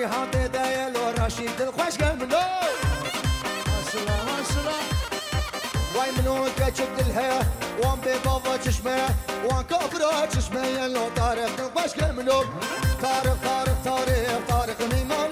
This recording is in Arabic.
جيهان ديلو رشيد الخوش منو السلام السلام واي منو كشد الهيا وان ببابا چشمه وان كفر چشمه لو طارق الخوش منو طارق طارق طارق طارق ميمان